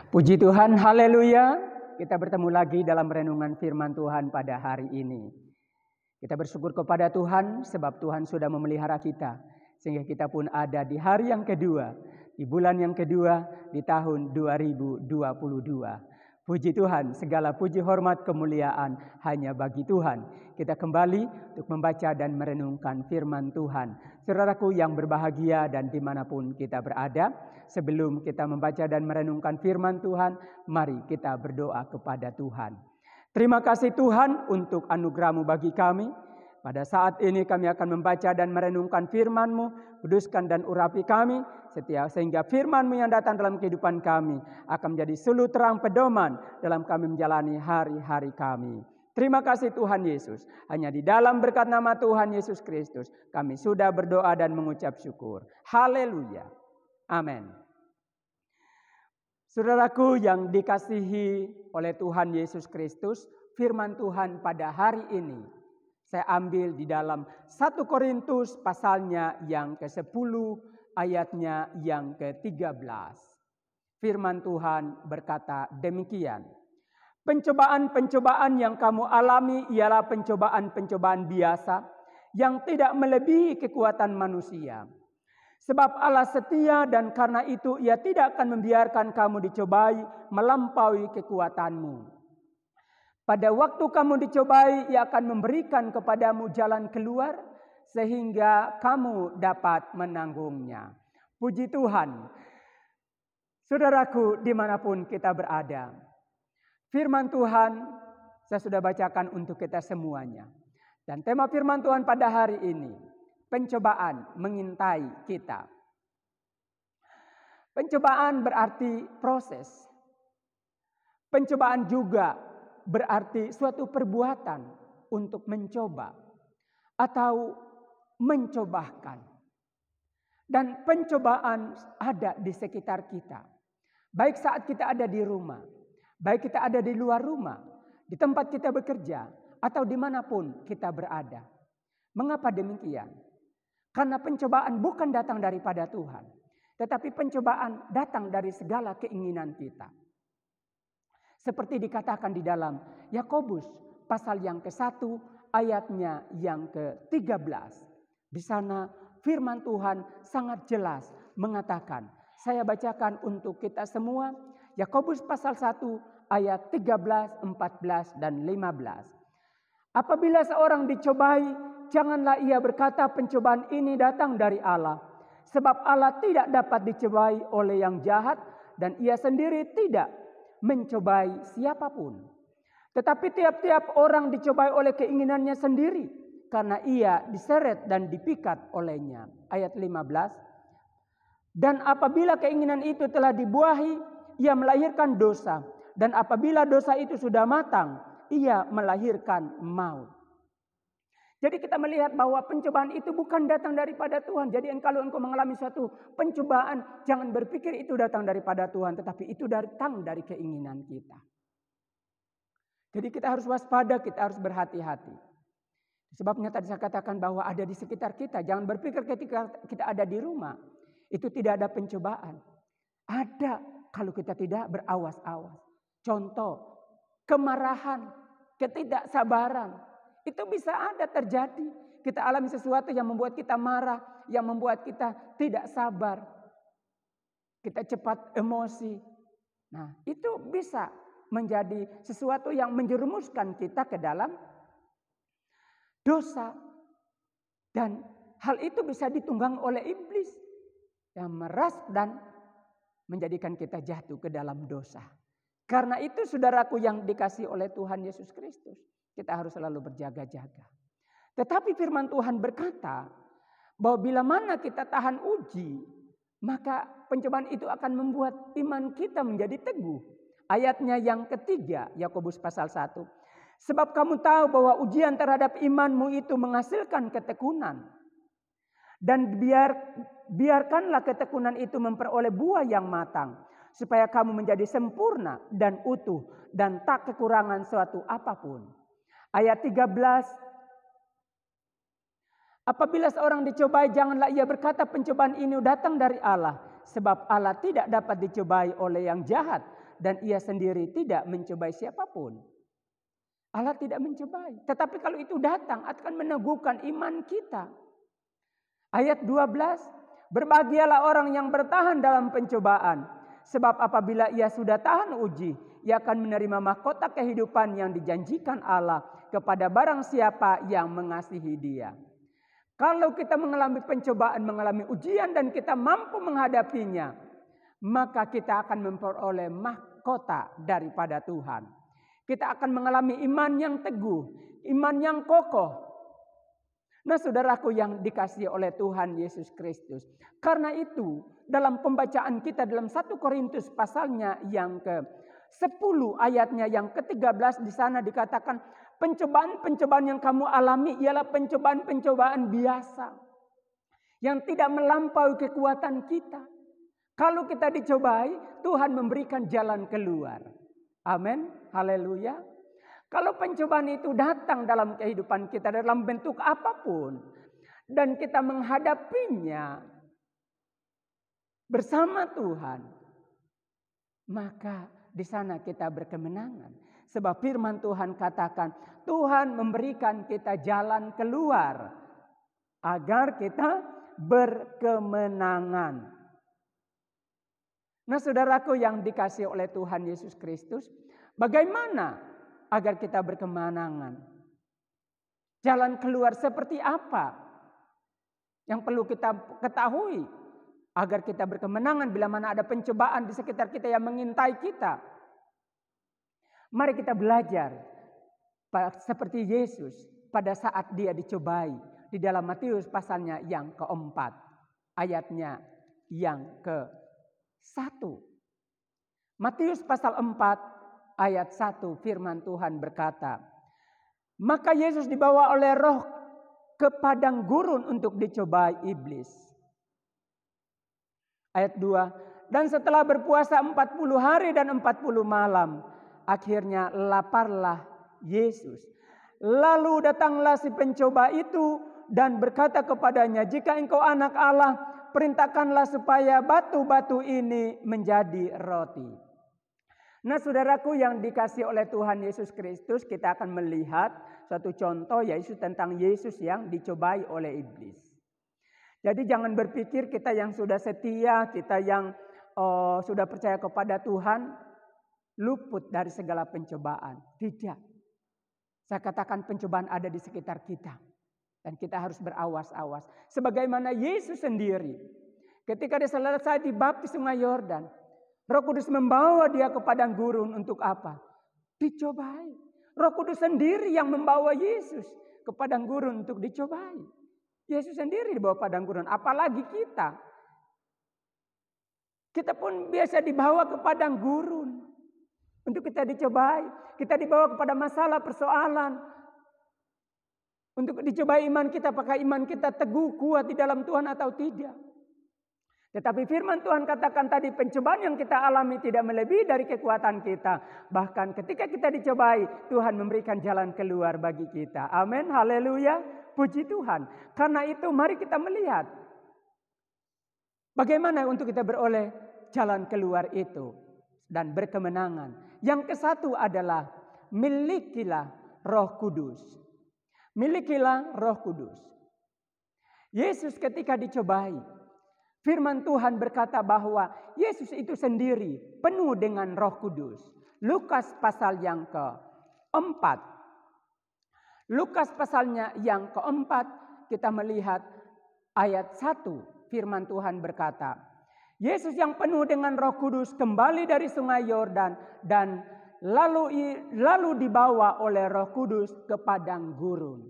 Puji Tuhan, haleluya. Kita bertemu lagi dalam renungan firman Tuhan pada hari ini. Kita bersyukur kepada Tuhan sebab Tuhan sudah memelihara kita. Sehingga kita pun ada di hari yang kedua, di bulan yang kedua, di tahun 2022. Puji Tuhan, segala puji hormat kemuliaan hanya bagi Tuhan. Kita kembali untuk membaca dan merenungkan firman Tuhan. Saudaraku yang berbahagia dan dimanapun kita berada, sebelum kita membaca dan merenungkan firman Tuhan, mari kita berdoa kepada Tuhan. Terima kasih Tuhan untuk anugerah-Mu bagi kami. Pada saat ini kami akan membaca dan merenungkan firman-Mu, kuduskan dan urapi kami, sehingga firman-Mu yang datang dalam kehidupan kami akan menjadi suluh terang pedoman dalam kami menjalani hari-hari kami. Terima kasih Tuhan Yesus. Hanya di dalam berkat nama Tuhan Yesus Kristus kami sudah berdoa dan mengucap syukur. Haleluya. Amin. Saudaraku yang dikasihi oleh Tuhan Yesus Kristus, firman Tuhan pada hari ini saya ambil di dalam 1 Korintus pasalnya yang ke-10 ayatnya yang ke-13. Firman Tuhan berkata demikian. Pencobaan-pencobaan yang kamu alami ialah pencobaan-pencobaan biasa yang tidak melebihi kekuatan manusia. Sebab Allah setia dan karena itu Ia tidak akan membiarkan kamu dicobai melampaui kekuatanmu. Pada waktu kamu dicobai, Ia akan memberikan kepadamu jalan keluar sehingga kamu dapat menanggungnya. Puji Tuhan. Saudaraku dimanapun kita berada. Firman Tuhan saya sudah bacakan untuk kita semuanya. Dan tema firman Tuhan pada hari ini, pencobaan mengintai kita. Pencobaan berarti proses. Pencobaan juga berarti suatu perbuatan untuk mencoba atau mencobahkan. Dan pencobaan ada di sekitar kita. Baik saat kita ada di rumah, baik kita ada di luar rumah, di tempat kita bekerja, atau dimanapun kita berada. Mengapa demikian? Karena pencobaan bukan datang daripada Tuhan, tetapi pencobaan datang dari segala keinginan kita. Seperti dikatakan di dalam Yakobus pasal yang ke-1 ayatnya yang ke-13. Di sana firman Tuhan sangat jelas mengatakan, saya bacakan untuk kita semua, Yakobus pasal 1 ayat 13, 14 dan 15. Apabila seorang dicobai, janganlah ia berkata pencobaan ini datang dari Allah. Sebab Allah tidak dapat dicobai oleh yang jahat dan Ia sendiri tidak mencobai siapapun. Tetapi tiap-tiap orang dicobai oleh keinginannya sendiri karena ia diseret dan dipikat olehnya. Ayat 15. Dan apabila keinginan itu telah dibuahi, ia melahirkan dosa. Dan apabila dosa itu sudah matang, ia melahirkan maut. Jadi kita melihat bahwa pencobaan itu bukan datang daripada Tuhan. Jadi kalau engkau mengalami suatu pencobaan, jangan berpikir itu datang daripada Tuhan. Tetapi itu datang dari keinginan kita. Jadi kita harus waspada, kita harus berhati-hati. Sebabnya tadi saya katakan bahwa ada di sekitar kita. Jangan berpikir ketika kita ada di rumah, itu tidak ada pencobaan. Ada kalau kita tidak berawas-awas. Contoh, kemarahan, ketidaksabaran. Itu bisa ada terjadi. Kita alami sesuatu yang membuat kita marah, yang membuat kita tidak sabar. Kita cepat emosi. Nah, itu bisa menjadi sesuatu yang menjerumuskan kita ke dalam dosa. Dan hal itu bisa ditunggang oleh iblis yang meras dan menjadikan kita jatuh ke dalam dosa. Karena itu saudaraku yang dikasihi oleh Tuhan Yesus Kristus, kita harus selalu berjaga-jaga. Tetapi firman Tuhan berkata bahwa bila mana kita tahan uji, maka pencobaan itu akan membuat iman kita menjadi teguh. Ayatnya yang ketiga, Yakobus pasal 1. Sebab kamu tahu bahwa ujian terhadap imanmu itu menghasilkan ketekunan. Dan biarkanlah ketekunan itu memperoleh buah yang matang. Supaya kamu menjadi sempurna dan utuh dan tak kekurangan suatu apapun. Ayat 13. Apabila seorang dicobai, janganlah ia berkata pencobaan ini datang dari Allah. Sebab Allah tidak dapat dicobai oleh yang jahat. dan ia sendiri tidak mencobai siapapun. Allah tidak mencobai. Tetapi kalau itu datang akan meneguhkan iman kita. Ayat 12. Berbahagialah orang yang bertahan dalam pencobaan. Sebab apabila ia sudah tahan uji, ia akan menerima mahkota kehidupan yang dijanjikan Allah kepada barang siapa yang mengasihi Dia. Kalau kita mengalami pencobaan, mengalami ujian dan kita mampu menghadapinya, maka kita akan memperoleh mahkota daripada Tuhan. Kita akan mengalami iman yang teguh, iman yang kokoh. Nah, saudaraku yang dikasihi oleh Tuhan Yesus Kristus. Karena itu, dalam pembacaan kita dalam 1 Korintus pasalnya yang ke-10 ayatnya yang ke-13 di sana dikatakan, pencobaan-pencobaan yang kamu alami ialah pencobaan-pencobaan biasa. Yang tidak melampaui kekuatan kita. Kalau kita dicobai, Tuhan memberikan jalan keluar. Amin. Haleluya. Kalau pencobaan itu datang dalam kehidupan kita dalam bentuk apapun. Dan kita menghadapinya bersama Tuhan. Maka di sana kita berkemenangan. Sebab firman Tuhan katakan, Tuhan memberikan kita jalan keluar. Agar kita berkemenangan. Nah, saudaraku yang dikasihi oleh Tuhan Yesus Kristus, bagaimana agar kita berkemenangan? Jalan keluar seperti apa yang perlu kita ketahui agar kita berkemenangan bila mana ada pencobaan di sekitar kita yang mengintai kita? Mari kita belajar seperti Yesus pada saat dia dicobai di dalam Matius pasalnya yang keempat, ayatnya yang ke-1. Matius pasal 4 ayat 1 firman Tuhan berkata, maka Yesus dibawa oleh Roh ke padang gurun untuk dicobai iblis. Ayat 2, dan setelah berpuasa 40 hari dan 40 malam, akhirnya laparlah Yesus. Lalu datanglah si pencoba itu dan berkata kepadanya, jika engkau anak Allah, perintahkanlah supaya batu-batu ini menjadi roti. Nah, saudaraku yang dikasihi oleh Tuhan Yesus Kristus, kita akan melihat satu contoh yaitu tentang Yesus yang dicobai oleh iblis. Jadi jangan berpikir kita yang sudah setia, kita yang sudah percaya kepada Tuhan, luput dari segala pencobaan. Tidak. Saya katakan pencobaan ada di sekitar kita. Dan kita harus berawas-awas. Sebagaimana Yesus sendiri. Ketika dia selesai dibaptis di Sungai Yordan. Roh Kudus membawa dia ke padang gurun untuk apa? Dicobai. Roh Kudus sendiri yang membawa Yesus ke padang gurun untuk dicobai. Yesus sendiri dibawa padang gurun. Apalagi kita. Kita pun biasa dibawa ke padang gurun. Untuk kita dicobai. Kita dibawa kepada masalah persoalan. Untuk dicobai iman kita, apakah iman kita teguh, kuat di dalam Tuhan atau tidak. Tetapi firman Tuhan katakan tadi, pencobaan yang kita alami tidak melebihi dari kekuatan kita. Bahkan ketika kita dicobai, Tuhan memberikan jalan keluar bagi kita. Amin, haleluya, puji Tuhan. Karena itu mari kita melihat bagaimana untuk kita beroleh jalan keluar itu dan berkemenangan. Yang ke-1 adalah milikilah Roh Kudus. Milikilah Roh Kudus. Yesus ketika dicobai, firman Tuhan berkata bahwa Yesus itu sendiri penuh dengan Roh Kudus. Lukas pasal yang ke-4. Lukas pasalnya yang ke-4 kita melihat ayat 1. Firman Tuhan berkata, Yesus yang penuh dengan Roh Kudus kembali dari Sungai Yordan dan lalu dibawa oleh Roh Kudus ke padang gurun.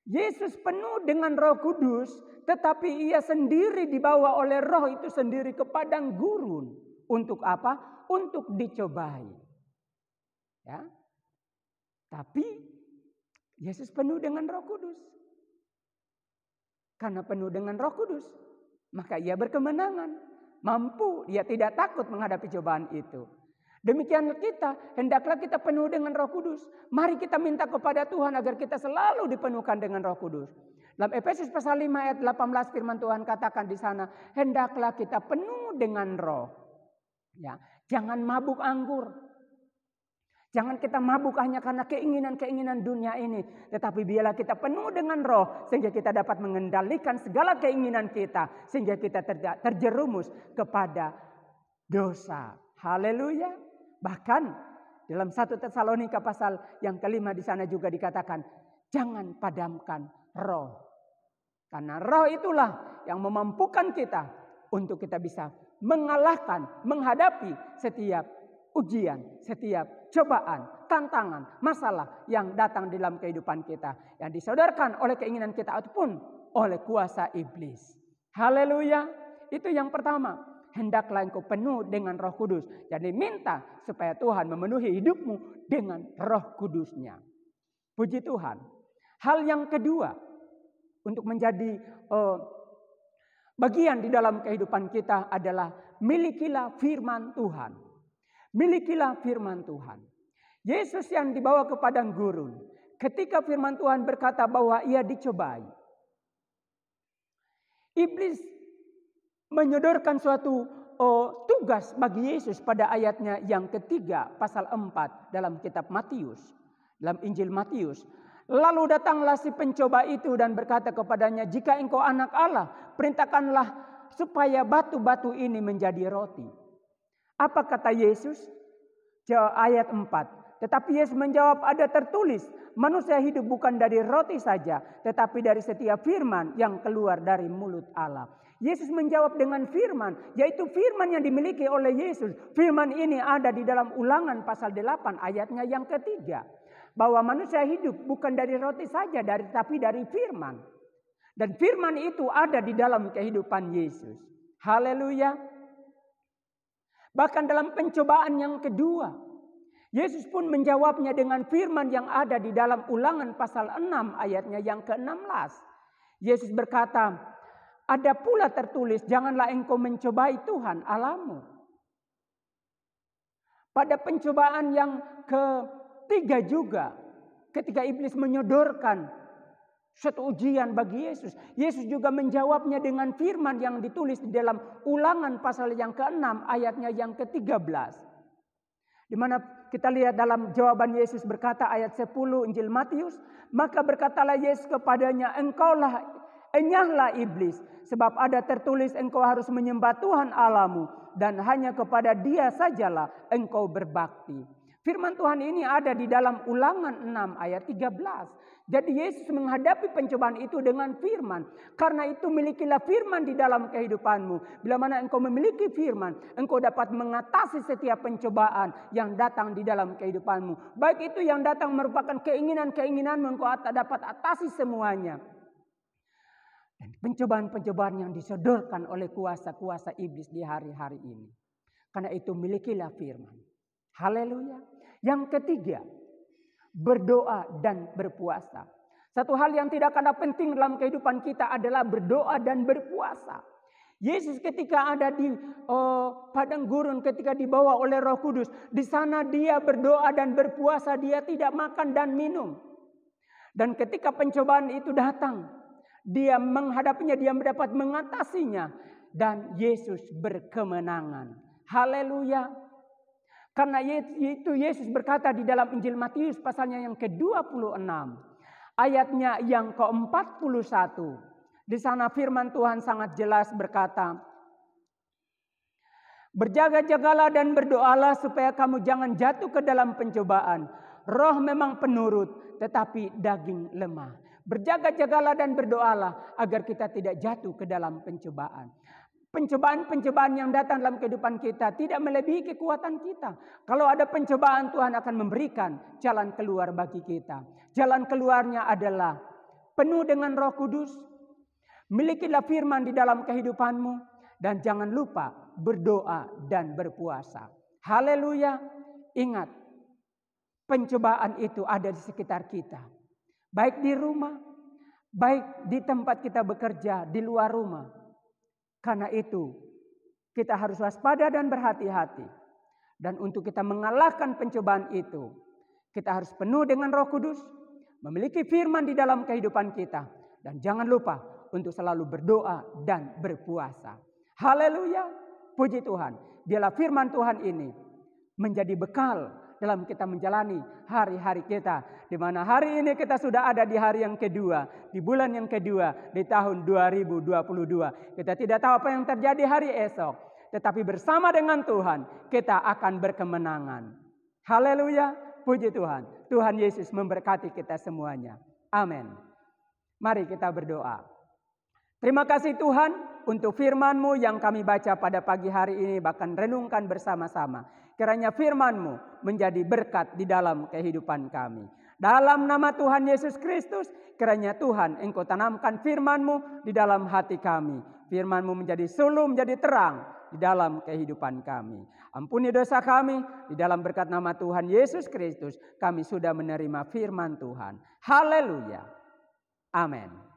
Yesus penuh dengan Roh Kudus, tetapi ia sendiri dibawa oleh Roh itu sendiri ke padang gurun. Untuk apa? Untuk dicobai. Ya. Tapi Yesus penuh dengan Roh Kudus. Karena penuh dengan Roh Kudus, maka ia berkemenangan. Mampu, ia tidak takut menghadapi cobaan itu. Demikian kita, hendaklah kita penuh dengan Roh Kudus. Mari kita minta kepada Tuhan agar kita selalu dipenuhkan dengan Roh Kudus. Dalam Efesus pasal 5 ayat 18 firman Tuhan katakan di sana, hendaklah kita penuh dengan Roh. Ya, Jangan mabuk anggur. Jangan kita mabuk hanya karena keinginan-keinginan dunia ini. Tetapi biarlah kita penuh dengan roh. Sehingga kita dapat mengendalikan segala keinginan kita. Sehingga kita terjerumus kepada dosa. Haleluya. Bahkan dalam 1 Tesalonika pasal yang kelima di sana juga dikatakan. Jangan padamkan roh. Karena roh itulah yang memampukan kita. Untuk kita bisa mengalahkan, menghadapi setiap ujian, setiap cobaan, tantangan, masalah yang datang dalam kehidupan kita. Yang disodorkan oleh keinginan kita ataupun oleh kuasa iblis. Haleluya. Itu yang pertama. Hendaklah engkau penuh dengan Roh Kudus. Jadi minta supaya Tuhan memenuhi hidupmu dengan Roh Kudusnya. Puji Tuhan. Hal yang kedua. Untuk menjadi bagian di dalam kehidupan kita adalah milikilah firman Tuhan. Milikilah firman Tuhan. Yesus yang dibawa ke padang gurun. Ketika firman Tuhan berkata bahwa ia dicobai. Iblis menyodorkan suatu tugas bagi Yesus pada ayatnya yang ketiga pasal 4 dalam kitab Matius. Dalam Injil Matius. Lalu datanglah si pencoba itu dan berkata kepadanya, jika engkau anak Allah, perintahkanlah supaya batu-batu ini menjadi roti. Apa kata Yesus? Ayat 4. Tetapi Yesus menjawab, ada tertulis, manusia hidup bukan dari roti saja, tetapi dari setiap firman yang keluar dari mulut Allah. Yesus menjawab dengan firman, yaitu firman yang dimiliki oleh Yesus. Firman ini ada di dalam Ulangan pasal 8 ayatnya yang ketiga. Bahwa manusia hidup bukan dari roti saja, tapi dari firman. Dan firman itu ada di dalam kehidupan Yesus. Haleluya. Bahkan dalam pencobaan yang kedua, Yesus pun menjawabnya dengan firman yang ada di dalam Ulangan pasal 6 ayatnya yang ke-16. Yesus berkata, ada pula tertulis, janganlah engkau mencobai Tuhan Allahmu. Pada pencobaan yang ketiga juga, ketika iblis menyodorkan suatu ujian bagi Yesus. Yesus juga menjawabnya dengan firman yang ditulis di dalam Ulangan pasal yang ke-6 ayatnya yang ke-13. Di mana kita lihat dalam jawaban Yesus berkata ayat 10 Injil Matius. Maka berkatalah Yesus kepadanya, enyahlah iblis. Sebab ada tertulis engkau harus menyembah Tuhan Allahmu. Dan hanya kepada dia sajalah engkau berbakti. Firman Tuhan ini ada di dalam Ulangan 6 ayat 13. Jadi Yesus menghadapi pencobaan itu dengan firman. Karena itu milikilah firman di dalam kehidupanmu. Bila mana engkau memiliki firman, engkau dapat mengatasi setiap pencobaan yang datang di dalam kehidupanmu. Baik itu yang datang merupakan keinginan-keinginanmu, engkau dapat atasi semuanya. Dan pencobaan-pencobaan yang disodorkan oleh kuasa-kuasa iblis di hari-hari ini. Karena itu milikilah firman. Haleluya. Yang ketiga, berdoa dan berpuasa. Satu hal yang tidak kalah penting dalam kehidupan kita adalah berdoa dan berpuasa. Yesus ketika ada di padang gurun, ketika dibawa oleh Roh Kudus, di sana dia berdoa dan berpuasa, dia tidak makan dan minum. Dan ketika pencobaan itu datang, dia menghadapinya, dia mendapat mengatasinya, dan Yesus berkemenangan. Haleluya. Karena itu Yesus berkata di dalam Injil Matius pasalnya yang ke-26. Ayatnya yang ke-41. Di sana firman Tuhan sangat jelas berkata. Berjaga-jagalah dan berdoalah supaya kamu jangan jatuh ke dalam pencobaan. Roh memang penurut tetapi daging lemah. Berjaga-jagalah dan berdoalah agar kita tidak jatuh ke dalam pencobaan. Pencobaan-pencobaan yang datang dalam kehidupan kita tidak melebihi kekuatan kita. Kalau ada pencobaan, Tuhan akan memberikan jalan keluar bagi kita. Jalan keluarnya adalah penuh dengan Roh Kudus. Milikilah firman di dalam kehidupanmu. Dan jangan lupa berdoa dan berpuasa. Haleluya. Ingat, pencobaan itu ada di sekitar kita. Baik di rumah, baik di tempat kita bekerja, di luar rumah. Karena itu kita harus waspada dan berhati-hati. Dan untuk kita mengalahkan pencobaan itu, kita harus penuh dengan Roh Kudus, memiliki firman di dalam kehidupan kita. Dan jangan lupa untuk selalu berdoa dan berpuasa. Haleluya, puji Tuhan. biarlah firman Tuhan ini menjadi bekal dalam kita menjalani hari-hari kita. Di mana hari ini kita sudah ada di hari yang kedua, di bulan yang kedua, di tahun 2022. Kita tidak tahu apa yang terjadi hari esok. Tetapi bersama dengan Tuhan, kita akan berkemenangan. Haleluya, puji Tuhan. Tuhan Yesus memberkati kita semuanya. Amin. Mari kita berdoa. Terima kasih Tuhan untuk firman-Mu yang kami baca pada pagi hari ini, bahkan renungkan bersama-sama. Kiranya firman-Mu menjadi berkat di dalam kehidupan kami. Dalam nama Tuhan Yesus Kristus, kiranya Tuhan Engkau tanamkan firman-Mu di dalam hati kami. Firman-Mu menjadi suluh, menjadi terang di dalam kehidupan kami. Ampuni dosa kami, di dalam berkat nama Tuhan Yesus Kristus, kami sudah menerima firman Tuhan. Haleluya. Amin.